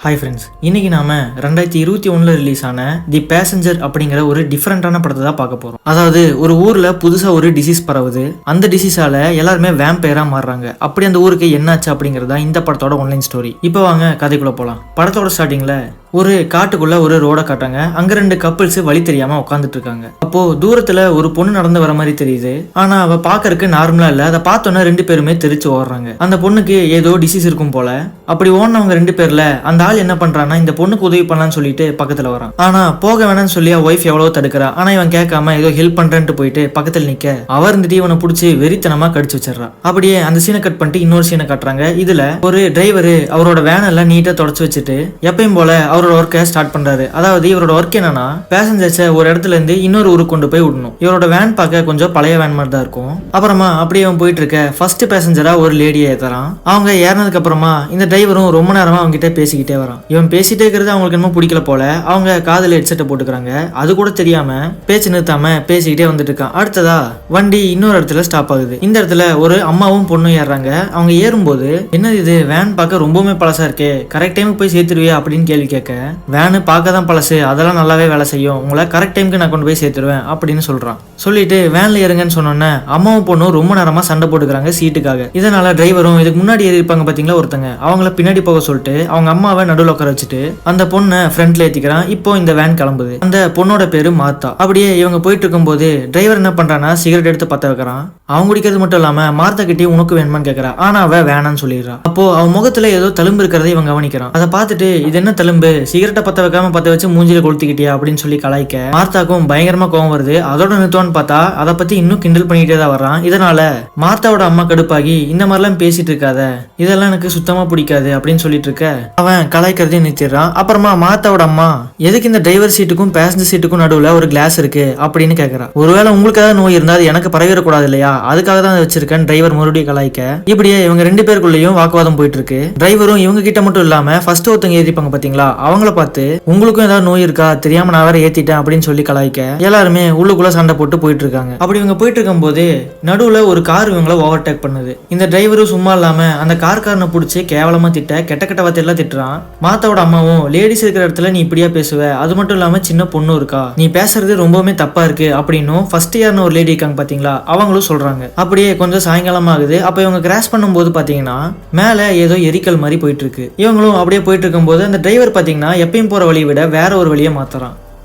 Hi friends, இன்றைக்கி நாம் 2021 release ஆன தி பேசஞ்சர் அப்படிங்கிற ஒரு டிஃப்ரெண்ட்டான படத்தை தான் பார்க்க போகிறோம். அதாவது ஒரு ஊரில் புதுசாக ஒரு டிசீஸ் பரவுது. அந்த டிசீஸால் எல்லாருமே வேம்பயராக மாறுறாங்க. அப்படி அந்த ஊருக்கு என்னாச்சு அப்படிங்கிறது தான் இந்த படத்தோட ஆன்லைன் ஸ்டோரி. இப்போ வாங்க கதைக்குள்ளே போகலாம். படத்தோட ஸ்டார்டிங்கில் ஒரு காட்டுக்குள்ள ஒரு ரோட காட்டாங்க. அங்க 2 கப்பிள்ஸ் வழி தெரியாம உட்காந்துட்டு இருக்காங்க. அப்போ தூரத்துல ஒரு பொண்ணு நடந்து வர மாதிரி தெரியுது. ஆனா அவ பாக்கறதுக்கு நார்மலா இல்ல. அதை பார்த்தோன்னா 2 பேருமே தெரிச்சு ஓடுறாங்க. அந்த பொண்ணுக்கு ஏதோ டிசீஸ் இருக்கும் போல. அப்படி ஓடினவங்க 2 பேர்ல அந்த ஆள் என்ன பண்றான்னா இந்த பொண்ணுக்கு உதவி பண்ணலாம்னு சொல்லிட்டு பக்கத்துல வரான். ஆனா போக வேணாம்னு சொல்லி ஒய்ஃப் எவ்வளவு தடுக்கிறா. ஆனா இவன் கேட்காம ஏதோ ஹெல்ப் பண்றேன்ட்டு போயிட்டு பக்கத்துல நிக்க அவர் இருந்துட்டு இவனை பிடிச்சி வெறித்தனமா கடிச்சு வச்சிடறான். அப்படியே அந்த சீனை கட் பண்ணிட்டு இன்னொரு சீனை காட்டுறாங்க. இதுல ஒரு டிரைவர் அவரோட வேன் எல்லாம் நீட்டா தொடச்சு வச்சுட்டு எப்பயும் போல அவரோட ஒர்க்கை ஸ்டார்ட் பண்றாரு. அதாவது இவரோட ஒர்க் என்னன்னா பேசஞ்சர்ஸை ஒரு இடத்துல இருந்து இன்னொரு ஊருக்கு கொண்டு போய் விடணும். இவரோட வேன் பார்க்க கொஞ்சம் பழைய வேன் மாதிரி தான் இருக்கும். அப்புறமா அப்படியே அவன் போயிட்டு இருக்க ஃபர்ஸ்ட் பேசஞ்சரா ஒரு லேடியை ஏத்துறான். அவங்க ஏறினதுக்கு அப்புறமா இந்த டிரைவரும் ரொம்ப நேரமா அவங்க கிட்ட பேசிக்கிட்டே வரான். இவன் பேசிட்டே இருக்கிறது அவங்களுக்கு என்னமோ பிடிக்கல போல. அவங்க காதுல ஹெட்செட்டை போட்டுக்கிறாங்க. அது கூட தெரியாம பேச்சு நிறுத்தாம பேசிக்கிட்டே வந்துட்டு இருக்கான். அடுத்ததா வண்டி இன்னொரு இடத்துல ஸ்டாப் ஆகுது. இந்த இடத்துல ஒரு அம்மாவும் பொண்ணும் ஏறுறாங்க. அவங்க ஏறும்போது என்ன இது வேன் பார்க்க ரொம்பவுமே பழசா இருக்கே, கரெக்ட் டைமுக்கு போய் சேர்த்துருவியா அப்படின்னு கேள்வி கேட்க வேனு பார்க்க தான் பழசு, அதெல்லாம் நல்லாவே வேலை செய்யும், உங்களை கரெக்ட் டைமுக்கு நான் கொண்டு போய் சேர்த்துருவேன் அப்படின்னு சொல்றான். சொல்லிட்டு வேன்ல இறங்கன்னு சொன்னோன்னே அம்மாவும் பொண்ணும் ரொம்ப நேரமா சண்டை போட்டுக்கிறாங்க சீட்டுக்காக. இதனால டிரைவரும் இதுக்கு முன்னாடி ஏறி இருப்பாங்க பாத்தீங்களா ஒருத்தங்க, அவங்கள பின்னாடி போக சொல்லிட்டு அவங்க அம்மாவை நடுவில் உட்கார வச்சுட்டு அந்த பொண்ணை ஃப்ரண்ட்ல ஏத்திக்கிறான். இப்போ இந்த வேன் கிளம்புது. அந்த பொண்ணோட பேரு மார்த்தா. அப்படியே இவங்க போயிட்டு இருக்கும் போது டிரைவர் என்ன பண்றான்னா சிகரெட் எடுத்து பத்த வைக்கிறான். அவங்க குடிக்கிறது மட்டும் இல்லாம மார்த்தா கிட்டே உனக்கு வேணுமான்னு கேட்கறா. ஆனா அவ வேணான்னு சொல்லிடுறான். அப்போ அவன் முகத்துல ஏதோ தழும்பு இருக்கிறத இவன் கவனிக்கிறான். அதை பார்த்துட்டு இது என்ன தழும்பு, சிகரெட்டை பத்த வைக்காம பத்த வச்சு மூஞ்சில கொளுத்திக்கிட்டியா அப்படின்னு சொல்லி கலாய்க்க மார்த்தாக்கும் பயங்கரமா கோவம் வருது. அதோட நிறுத்தோன்னு பார்த்தா அதை பத்தி இன்னும் கிண்டல் பண்ணிட்டே தான் வர்றான். இதனால மார்த்தாவோட அம்மா கடுப்பாகி இந்த மாதிரிலாம் பேசிட்டு இருக்காத, இதெல்லாம் எனக்கு சுத்தமா பிடிக்காது அப்படின்னு சொல்லிட்டு இருக்க அவன் கலாய்க்கிறதையும் நிறுத்திடுறான். அப்புறமா மார்த்தாவோட அம்மா எதுக்கு இந்த டிரைவர் சீட்டுக்கும் பேசஞ்சர் சீட்டுக்கும் நடுவுல ஒரு கிளாஸ் இருக்கு அப்படின்னு கேட்கறான். ஒருவேளை உங்களுக்கு ஏதாவது நோய் இருந்தா அது எனக்கு பரவிடக்கூடாது இல்லையா, அதுக்காக தான் வச்சிருக்கேன் டிரைவர் மறுபடியும் கலாய்க்க. இப்படியே இவங்க 2 பேருக்குள்ளேயும் வாக்குவாதம் போயிட்டு இருக்கு. டிரைவரும் இவங்க கிட்ட மட்டும் இல்லாம ஃபர்ஸ்ட் ஒருத்தங்க ஏறிப்பாங்க பாத்தீங்களா, அவங்கள பார்த்து உங்களுக்கும் ஏதாவது நோய் இருக்கா, தெரியாம நான் வேற ஏத்திட்டேன் அப்படின்னு சொல்லி கலாய்க்க எல்லாருமே உள்ளுக்குள்ள சண்டை போட்டு போயிட்டு இருக்காங்க. அப்படி இவங்க போயிட்டு இருக்கும் போது நடுவுல ஒரு கார் இவங்களை ஓவர்டேக் பண்ணுது. இந்த டிரைவரும் சும்மா இல்லாம அந்த காரனை பிடிச்சி கேவலமா திட்ட கெட்ட கெட்ட வார்த்தையெல்லாம் திட்டுறான். மாத்தாவோட அம்மாவும் லேடிஸ் இருக்கிற இடத்துல நீ இப்படியா பேசுவ, அது மட்டும் இல்லாம சின்ன பொண்ணு இருக்கா, நீ பேசுறது ரொம்பவுமே தப்பா இருக்கு அப்படின்னும் ஃபர்ஸ்ட் இயர்னு ஒரு லேடி இருக்காங்க பாத்தீங்களா அவங்களும் சொல்றாங்க. அப்படியே கொஞ்சம் சாயங்காலம் ஆகுது. அப்ப இவங்க கிராஸ் பண்ணும்போது பாத்தீங்கன்னா மேல ஏதோ எரிக்கல் மாதிரி போயிட்டு இருக்கு. இவங்களும் அப்படியே போயிட்டு இருக்கும்போது அந்த டிரைவர் பாத்தீங்கன்னா எப்பயும் போற வழியை விட வேற ஒரு வழியை மாத்துறான்.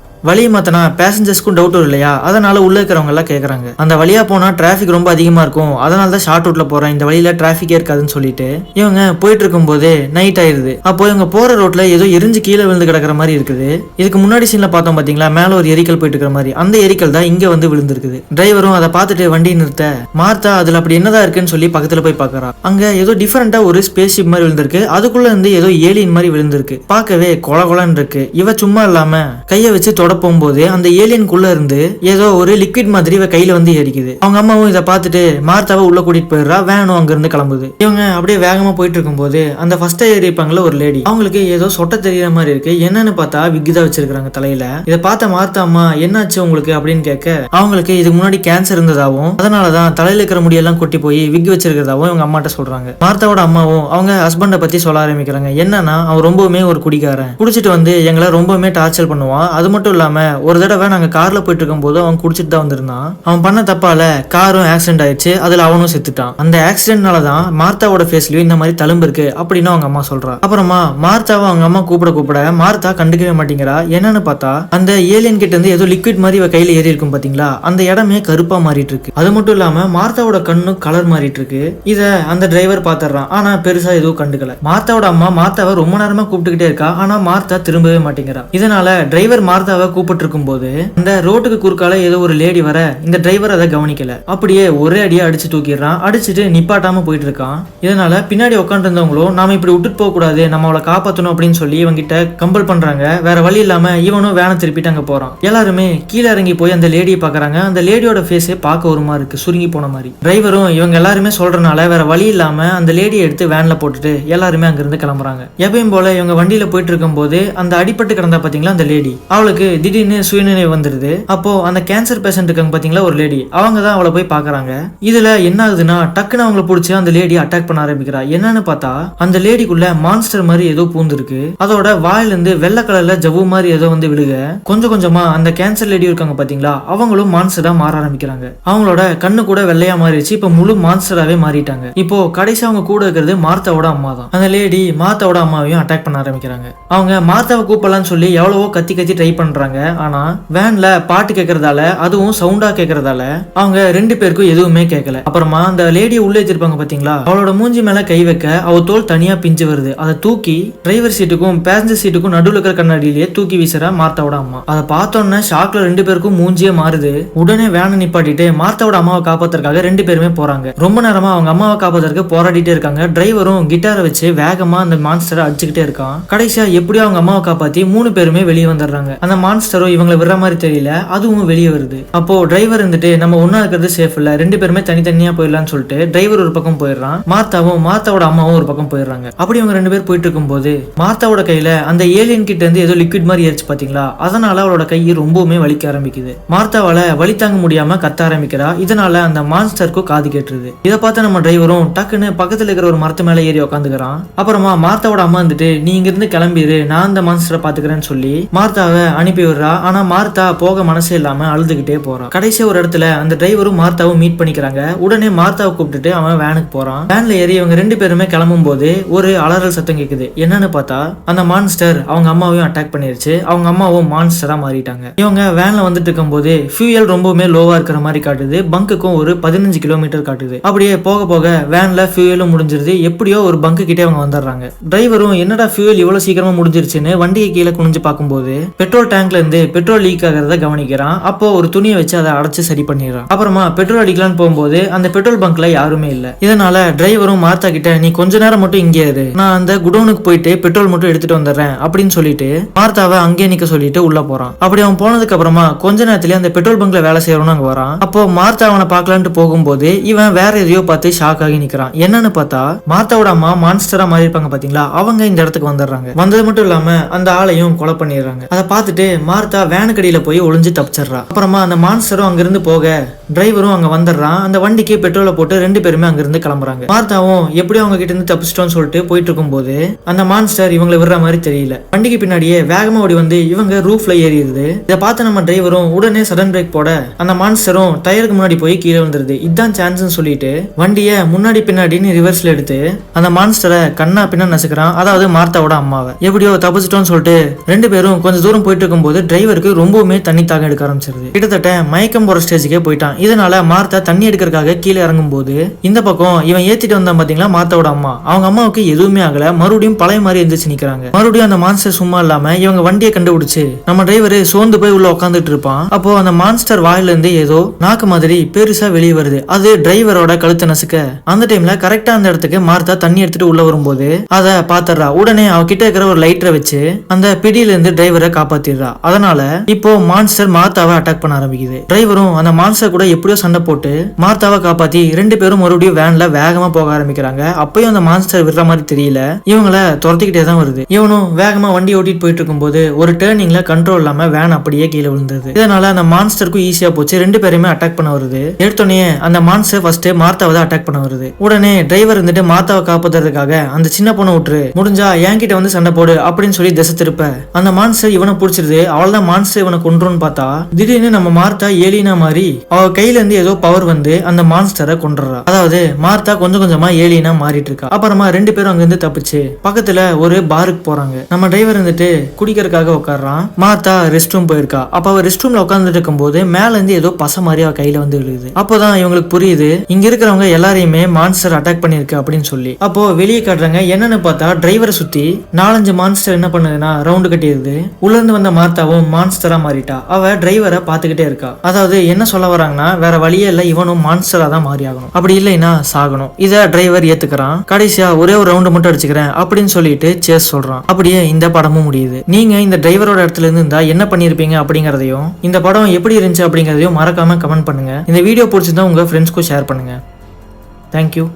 வழியை மாத்தினா பேசஞ்சர்ஸ்க்கும் டவுட் வரும் இல்லையா, அதனால உள்ள இருக்கிறவங்க எல்லாம் கேட்கறாங்க அந்த வழியா போனா டிராபிக் ரொம்ப அதிகமா இருக்கும், அதனால தான் ஷார்ட் ரூட்ல போறேன், இந்த வழியில டிராபிக்கே இருக்காதுன்னு சொல்லிட்டு இவங்க போயிட்டு இருக்கும் போது நைட் ஆயிருது. அப்போ இவங்க போற ரோட்ல ஏதோ எரிஞ்சு கீழே விழுந்து கிடக்கிற மாதிரி இருக்குது. இதுக்கு முன்னாடி சீன்ல பார்த்தோம் பாத்தீங்களா மேல ஒரு எரிக்கல் போயிட்டு இருக்கிற மாதிரி, அந்த எரிக்கல் தான் இங்க வந்து விழுந்திருக்குது. டிரைவரும் அதை பார்த்துட்டு வண்டி நிறுத்த மார்த்தா அதுல அப்படி என்னதான் இருக்குன்னு சொல்லி பக்கத்துல போய் பாக்குறா. அங்க ஏதோ டிஃபரெண்டா ஒரு ஸ்பேஸ் ஷிப் மாதிரி விழுந்திருக்கு. அதுக்குள்ள இருந்து ஏதோ ஏலியன் மாதிரி விழுந்திருக்கு. பார்க்கவே கொல கொலன்னு இருக்கு. இவ சும்மா இல்லாம கையை வச்சு போகும்போது அந்த ஏலியனுக்குள்ள இருந்து ஏதோ ஒரு லிக்விட் மாதிரி இவ கையில வந்து எரிக்குது. அவங்க அம்மாவும் இதை பார்த்துட்டு மார்த்தாவை உள்ள கூட்டிட்டு போயிடுறா. வேனும் அங்க இருந்து கிளம்புது. இவங்க அப்படியே வேகமா போயிட்டு இருக்கும் போது அந்த ஃபர்ஸ்ட் ஏறிப்பாங்களா ஒரு லேடி, அவங்களுக்கு ஏதோ சொட்ட தெரியற மாதிரி இருக்கு. என்னன்னு பார்த்தா விக் தான் வச்சிருக்காங்க தலையில. இதை பார்த்த மார்த்தா அம்மா என்னாச்சு உங்களுக்கு அப்படின்னு கேட்க அவங்களுக்கு இதுக்கு முன்னாடி கேன்சர் இருந்ததாவும் அதனாலதான் தலையில இருக்கிற முடியெல்லாம் கொட்டி போய் விக் வச்சிருக்கிறதாவும் இவங்க அம்மாட்ட சொல்றாங்க. மார்த்தாவோட அம்மாவும் அவங்க ஹஸ்பண்டை பத்தி சொல்ல ஆரம்பிக்கிறாங்க. என்னன்னா அவன் ரொம்பவுமே ஒரு குடிக்காரன், குடிச்சிட்டு வந்து எங்களை ரொம்பவுமே டார்ச்சர் பண்ணுவான். அது மட்டும் இல்லாம ஒரு தடவை நாங்க கார்ல போயிட்டு இருக்கும் போது அவன் குடிச்சிட்டு தான் வந்திருந்தான். அவன் பண்ண தப்பால காரும் ஆக்சிடென்ட் ஆயிடுச்சு, அதுல அவனும் செத்துட்டான். அந்த ஆக்சிடென்ட்னாலதான் மார்த்தாவோட ஃபேஸ்லயும் இந்த மாதிரி தழும்பு இருக்கு அப்படின்னு அவங்க அம்மா சொல்றா. அப்புறமா மார்த்தாவை அவங்க அம்மா கூப்பிட மார்த்தா கண்டுக்கவே மாட்டேங்கிறா. என்னன்னு பார்த்தா அந்த ஏலியன் கிட்ட இருந்து ஏதோ லிக்விட் மாதிரி இவ கையில ஏறி இருக்கும் பாத்தீங்களா, அந்த இடமே கருப்பா மாறிட்டு இருக்கு. அது மட்டும் இல்லாம மார்த்தாவோட கண்ணு கலர் மாறிட்டு இருக்கு. இத அந்த டிரைவர் பாத்துறான். ஆனா பெருசா எதுவும் கண்டுக்கல. மார்த்தாவோட அம்மா மார்த்தாவை ரொம்ப நேரமா கூப்பிட்டுக்கிட்டே இருக்கா. ஆனா மார்த்தா திரும்பவே மாட்டேங்கிறா. இதனால டிரைவர் மார்த்தாவை கூப்பிட்டு இருக்கும்போது அந்த ரோட்டுக்கு குறுக்கால ஏதோ ஒரு லேடி வர இந்த டிரைவர் அதை கவனிக்கல. அப்படியே ஒரே அடியா அடிச்சு தூக்கிடுறான். அடிச்சுட்டு நிப்பாட்டாம போயிட்டு இருக்கான். இதனால பின்னாடி உட்காந்து இருந்தவங்களும் நாம இப்படி விட்டுட்டு போக கூடாது, நம்ம அவளை காப்பாற்றணும் அப்படின்னு சொல்லி இவங்கிட்ட கம்பல் பண்றாங்க. வேற வழி இல்லாம இவனும் வேனை திருப்பிட்டு அங்க போறான். எல்லாருமே கீழே இறங்கி போய் அந்த லேடியை பாக்குறாங்க. அந்த லேடியோட ஃபேஸே பார்க்க ஒரு மாதிரி இருக்கு, சுருங்கி போன மாதிரி. டிரைவரும் இவங்க எல்லாருமே சொல்றதுனால வேற வழி இல்லாம அந்த லேடியை எடுத்து வேன்ல போட்டுட்டு எல்லாருமே அங்கிருந்து கிளம்புறாங்க. எப்பயும் போல இவங்க வண்டியில போயிட்டு இருக்கும் போது அந்த அடிபட்டு கிடந்தா பாத்தீங்களா அந்த லேடி, அவளுக்கு திடீர்னு சுயநினைவு வந்துருது. அப்போ அந்த கேன்சர் பேஷண்ட் இருக்காங்க பாத்தீங்களா ஒரு லேடி, அவங்க தான் அவளை போய் பாக்குறாங்க. இதுல என்ன ஆகுதுன்னா டக்குன்னு அவங்களை பிடிச்சி அந்த லேடி அட்டாக் பண்ண ஆரம்பிக்கிறா. என்னன்னு பார்த்தா அந்த லேடிக்குள்ள மான்ஸ்டர் மாதிரி ஏதோ பூந்துருக்கு. அதோட வாயிலிருந்து வெள்ளை கலர்ல ஜவ்வு மாதிரி ஏதோ வந்து விழுக கொஞ்சம் கொஞ்சமா அந்த கேன்சர் லேடி இருக்காங்க பாத்தீங்களா, அவங்களும் மான்ஸ்டரா மாற ஆரம்பிக்கிறாங்க. அவங்களோட கண்ணு கூட வெள்ளையா மாறிடுச்சு. இப்ப முழு மான்ஸ்டராவே மாறிட்டாங்க. இப்போ கடைசி அவங்க கூட இருக்கிறது மார்த்தாவோட அம்மா தான். அந்த லேடி மார்த்தாவோட அம்மாவையும் அட்டாக் பண்ண ஆரம்பிக்கிறாங்க. அவங்க மார்த்தாவை கூப்பிடலாம்னு சொல்லி எவ்வளவோ கத்தி கத்தி ட்ரை பண்றாங்க. ஆனா வேன்ல பாட்டு கேட்கறதால, அதுவும் சவுண்டா கேட்கறதால அவங்க ரெண்டு பேருக்கும் எதுவுமே கேட்கல. அப்புறமா அந்த லேடியை உள்ள வச்சிருப்பாங்க பாத்தீங்களா, அவளோட மூஞ்சி மேல கை வைக்க அவ தோல் தனியா பிஞ்சு வருது. அதை தூக்கி டிரைவர் சீட்டுக்கும் பேசஞ்சர் சீட்டுக்கும் நடுவில் இருக்கிற கண்ணாடியிலேயே தூக்கி வீசுறா மார்த்தாவோட அம்மா. அதை பார்த்தோன்னே ஷாக்ல ரெண்டு பேருக்கும் மூஞ்சியே மாறுது. உடனே வேனை நிப்பாட்டிட்டு மார்த்தாவோட அம்மாவை காப்பாத்துறதுக்காக ரெண்டு பேருமே போறாங்க. ரொம்ப நேரமா அவங்க அம்மாவை காப்பாத்துறதுக்கு போராடிட்டே இருக்காங்க. டிரைவரும் கிட்டாரை வச்சு வேகமா அந்த மான்ஸ்டரை அடிச்சுக்கிட்டே இருக்கான். கடைசியா எப்படியோ அவங்க அம்மாவை காப்பாத்தி மூணு பேருமே வெளியே வந்துடுறாங்க. அந்த மான்ஸ்டரும் இவங்களை விடுற மாதிரி தெரியல, அதுவும் வெளியே வருது. அப்போ டிரைவர் இருந்துட்டு நம்ம ஒன்னா இருக்கிறது சேஃப் இல்ல, ரெண்டு பேருமே தனித்தனியா போயிடலாம்னு சொல்லிட்டு டிரைவர் ஒரு பக்கம் போயிடுறான். மார்த்தாவோட அம்மாவும் ஒரு பக்கம் போயிடுறாங்க. அப்படி அவங்க ரெண்டு பேர் போயிட்டு இருக்கும்போது மார்த்தாவோட கையில அந்த ஏலியன் கிட்ட இருந்து ஏதோ லிக்விட் மாதிரி ஏறிச்சு பாத்தீங்களா, அதனால அவளோட கை ரொம்பவுமே வலிக்க ஆரம்பிக்குது. மார்த்தாவால வலி தாங்க முடியாம கத்த ஆரம்பிக்கிறா. இதனால அந்த மான்ஸ்டருக்கு காது கேட்டுருது. இதை பார்த்து நம்ம டிரைவரும் டக்குன்னு பக்கத்துல இருக்கிற ஒரு மரத்து மேல ஏறி உட்காந்துக்கிறான். அப்புறமா மார்த்தாவோட அம்மா வந்துட்டு நீ இங்க இருந்து கிளம்பிடு, நான் அந்த மான்ஸ்டரை பாத்துக்கிறேன்னு சொல்லி மார்த்தாவை அனுப்பி விடுறா. ஆனா மார்த்தா போக மனசே இல்லாம அழுதுகிட்டே போறான். கடைசி ஒரு இடத்துல அந்த டிரைவரும் மார்த்தாவும் மீட் பண்ணிக்கிறாங்க. உடனே மார்த்தாவை கூப்பிட்டுட்டு அவன் வேனுக்கு போறான். வேன்ல ஏறி இவங்க ரெண்டு பேருமே கிளம்பும் போது ஒரு அலறல் சத்தம் கேக்குது. என்னன்னு பார்த்தா அந்த மான்ஸ்டர் அவங்க அம்மாவையும் அட்டாக் பண்ணிருச்சு. அவங்க அம்மாவும் மான்ஸ்டரா மாறிட்டாங்க. இவங்க வேன்ல வந்துட்டு இருக்கும் போது ஃபியூயல் ரொம்பவுமே லோவா இருக்கிற மாதிரி காட்டுது. பங்குக்கும் ஒரு 15 கிலோமீட்டர் காட்டுது. அப்படியே போக போக வேன்ல ஃபியூயலும் முடிஞ்சிருது. எப்படியோ ஒரு பங்கு கிட்டே அவங்க வந்துடுறாங்க. டிரைவரும் என்னடா ஃபியூயல் இவ்வளவு சீக்கிரமா முடிஞ்சிருச்சுன்னு வண்டியை கீழே குனிஞ்சு பார்க்கும்போது பெட்ரோல் டேங்க்ல இருந்து பெட்ரோல் லீக் ஆகிறத கவனிக்கிறான். அப்போ ஒரு துணியை வச்சு அதை அடைச்சு சரி பண்ணிடுறான். அப்புறமா பெட்ரோல் அடிக்கலான்னு போகும்போது அந்த பெட்ரோல் பங்க்ல யாருமே இல்ல. இதனால டிரைவரும் மார்த்தா கிட்ட நீ கொஞ்ச நேரம் மட்டும் இங்கே இரு, நான் அந்த குடோனுக்கு போயிட்டு பெட்ரோல் மட்டும் எடுத்துட்டு வந்துடுறேன் அப்படின்னு சொல்லிட்டு மார்த்தாவை அங்கே நிக்க சொல்லிட்டு உள்ள போறான். அப்படி அவன் போனதுக்கு அப்புறமா கொஞ்ச நேரத்திலேயே அந்த பெட்ரோல் பங்க்ல வேலை செய்யறவனு அங்க வரான். அப்போ மார்த்தா அவனை பார்க்கலான்ட்டு போகும்போது இவன் வேற எதையோ பார்த்து ஷாக் ஆகி நிக்கிறான். என்னன்னு பார்த்தா மார்த்தாவோட அம்மா மான்ஸ்டரா மாறி இருப்பாங்க பாத்தீங்களா, அவங்க இந்த இடத்துக்கு வந்துடுறாங்க. வந்தது மட்டும் இல்லாம அந்த ஆளையும் கொலை பண்ணிடுறாங்க. அதை பார்த்துட்டு மார்த்தா வேனுக்கடியில போய் ஒளிஞ்சு தப்பிச்சிடுறா. அப்புறமா அந்த மான்ஸ்டரும் அங்கிருந்து போக டிரைவரும் அங்க வந்துடுறான். அந்த வண்டிக்கு பெட்ரோலை போட்டு ரெண்டு பேருமே அங்கிருந்து கிளம்புறாங்க. மார்த்தாவும் எப்படியும் அவங்க கிட்ட இருந்து தப்பிச்சிட்டோம்னு சொல்லிட்டு போயிட்டு இருக்கும் போது அந்த மான்ஸ்டர் இவங்களை விடுற மாதிரி தெரியல. வண்டிக்கு பின்னாடியே வேகமா ஓடி வந்து இவங்க ரூஃப்ல ஏறிடுது. இதை பார்த்து நம்ம டிரைவரும் உடனே சடன் பிரேக் போட அந்த மான்ஸ்டரும் டயருக்கு முன்னாடி போய் கீழே வந்துருது. இதுதான் சான்ஸ்னு சொல்லிட்டு வண்டியை முன்னாடி பின்னாடின்னு ரிவர்ஸ்ல எடுத்து அந்த மான்ஸ்டரை கண்ணா பின்னா நசுக்கிறான். அதாவது மார்த்தாவோட அம்மாவை. எப்படியோ தப்பிச்சிட்டோம்னு சொல்லிட்டு ரெண்டு பேரும் கொஞ்சம் தூரம் போயிட்டு இருக்கும் போது டிரைவருக்கு ரொம்பவுமே தண்ணி தாக எடுக்க ஆரம்பிச்சிருது. கிட்டத்தட்ட மயக்கம் போற ஸ்டேஜுக்கே போயிட்டான். இதனால மார்த்தா தண்ணி எடுக்கிறதுக்காக கீழே இறங்கும் போது இந்த பக்கம் இவன் ஏத்திட்டு வந்தான் பாத்தீங்களா மார்த்தாவோட அம்மா, அவங்க அம்மாவுக்கு எதுவுமே ஆகல. மறுபடியும் பழைய மாதிரி எந்திரிச்சு நிக்கிறாங்க. மறுபடியும் அந்த மான்ஸ்டர் சும்மா இல்லாம இவங்க வண்டியை கண்டுபிடிச்சு நம்ம டிரைவர் சோர்ந்து போய் உள்ள உட்காந்துட்டு இருப்பான். அப்போ அந்த மான்ஸ்டர் வாயில இருந்து ஏதோ நாக்கு மாதிரி பெருசா வெளியே வருது. அது டிரைவரோட கழுத்தை நசுக்க அந்த டைம்ல கரெக்டா அந்த இடத்துக்கு மார்த்தா தண்ணி எடுத்துட்டு உள்ள வரும்போது அதை பாத்துறா. உடனே அவ கிட்ட இருக்கிற ஒரு லைட்டரை வச்சு அந்த பிடியில இருந்து டிரைவரை காப்பாத்திடுறா. அதனால இப்போ மான்ஸ்டர் மார்த்தாவை அட்டாக் பண்ண ஆரம்பிக்குது. டிரைவரும் அந்த மான்ஸ்டர் கூட எப்படியோ சண்டை போட்டு மார்த்தாவை காப்பாத்தி ரெண்டு பேரும் மறுபடியும் வேன்ல வேகமா போக ஆரம்பிக்கிறாங்க. அப்பயும் அந்த மான்ஸ்டர் விடுற மாதிரி தெரியல, இவங்கள துரத்திக்கிட்டே தான் வருது. இவனும் வேகமா வண்டி ஓட்டிட்டு போயிட்டு இருக்கும் போது ஒரு டேர்னிங்ல கண்ட்ரோல் இல்லாம வேன் அப்படியே கீழே விழுந்தது. இதனால அந்த மான்ஸ்டருக்கும் ஈஸியா போச்சு. ரெண்டு பேருமே அட்டாக் பண்ண வருது. எடுத்தோடனே அந்த மான்ஸ்டர் ஃபர்ஸ்ட் மார்த்தாவை தான் அட்டாக் பண்ண வருது. உடனே டிரைவர் இருந்துட்டு மார்த்தாவை காப்பாத்துறதுக்காக அந்த சின்ன பொண்ணை விட்டுரு, முடிஞ்சா என்கிட்ட வந்து சண்டை போடு அப்படின்னு சொல்லி திசை திருப்ப அந்த மான்ஸ்டர் இவனை பிடிச்சிருது. அவள்தான் மான்ஸ்டர் இவனை கொன்றுன்னு பார்த்தா திடீர்னு நம்ம மார்த்தா ஏலியனா மாதிரி அவ கையில இருந்து ஏதோ பவர் வந்து அந்த மான்ஸ்டரை கொண்டுறா. அதாவது மார்த்தா கொஞ்சம் கொஞ்சமா ஏலியனா மாறிட்டு இருக்கா. அப்புறமா ரெண்டு பேரும் அங்க இருந்து தப்பிச்சு பக்கத்துல ஒரு பாருக்கு போறாங்க. நம்ம டிரைவர் இருந்துட்டு குடிக்கிறதுக்காக உட்காடுறான். மார்த்தா ரெஸ்ட் ரூம் போயிருக்கா. அப்ப அவ ரெஸ்ட் ரூம்ல உட்காந்துட்டு இருக்கும் போது மேல இருந்து ஏதோ பசை மாதிரி அவ கையில வந்து விழுகுது. அப்போதான் இவங்களுக்கு புரியுது இங்க இருக்கிறவங்க எல்லாரையுமே மான்ஸ்டர் அட்டாக் பண்ணிருக்கு அப்படின்னு சொல்லி. அப்போ வெளியே காட்டுறாங்க. என்னன்னு பார்த்தா டிரைவரை சுத்தி 4-5 மான்ஸ்டர் என்ன பண்ணுதுன்னா ரவுண்டு கட்டிடுது. உள்ள இருந்து வந்த மார்த்தாவும் மான்ஸ்டரா மாறிட்டா. அவ டிரைவரை பாத்துக்கிட்டே இருக்கா. அதாவது என்ன சொல்ல வராங்கன்னா வேற வழியே இல்ல, இவனும் மான்ஸ்டரா தான் மாறி ஆகணும், அப்படி இல்லைன்னா சாகணும். இத டிரைவர் ஏத்துக்கிறான். கடைசியா ஒரே ஒரு ரவுண்டு மட்டும் அடிச்சுக்கிறேன் அப்படின்னு சொல்லிட்டு சேஸ் சொல்றான். அப்படியே இந்த படமும் முடியுது. நீங்க இந்த டிரைவரோட இடத்துல இருந்து இருந்தா என்ன பண்ணிருப்பீங்க அப்படிங்கறதையும் இந்த படம் எப்படி இருந்துச்சு அப்படிங்கறதையும் மறக்காம கமெண்ட் பண்ணுங்க. இந்த வீடியோ பிடிச்சிருந்தா உங்க ஃப்ரெண்ட்ஸ்க்கும் ஷேர் பண்ணுங்க. தேங்க்யூ.